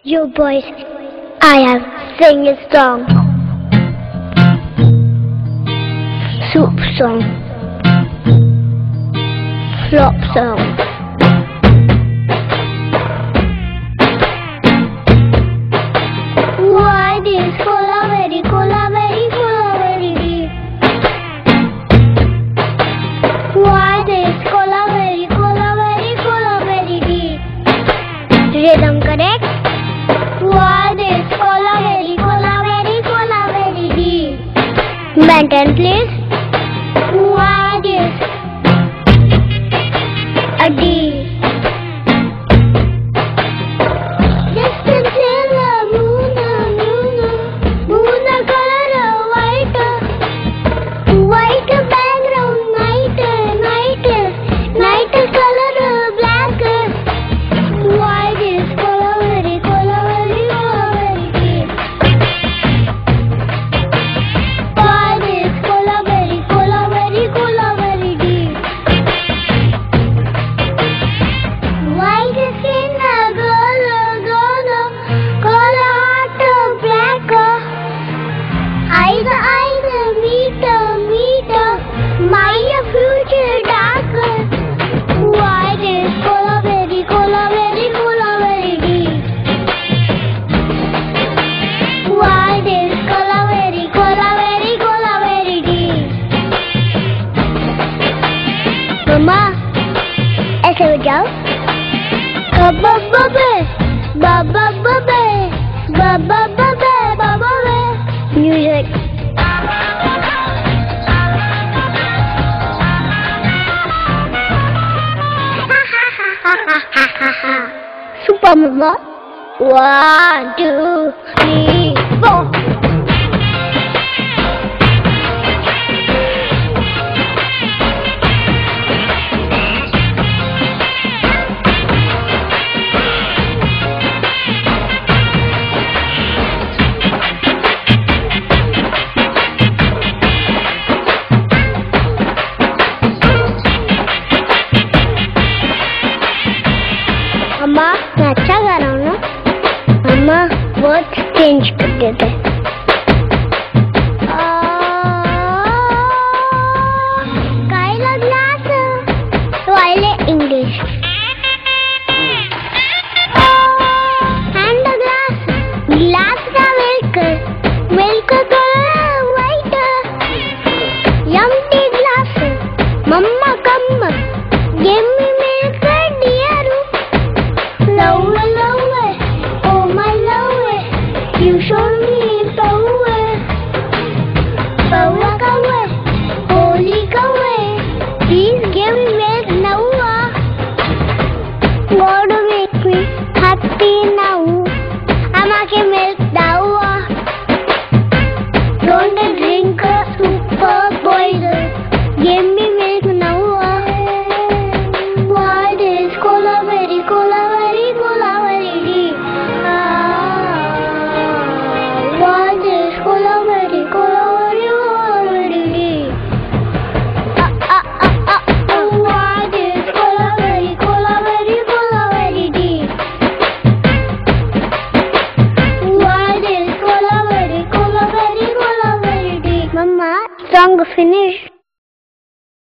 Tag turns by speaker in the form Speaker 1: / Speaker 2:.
Speaker 1: You boys, I have sing a song. Soup song. Flop song. Why this cola very deep? Why this cola very deep? Rhythm correct? Why this cola very deep? Maintain please. Why this a D? Mama, ऐसे हो जाओ. Baba music. Super Mama. 1, 2, 3, 4. अम्मा मैं अच्छा गा रहा हूँ ना. अम्मा बहुत चेंज कर देते.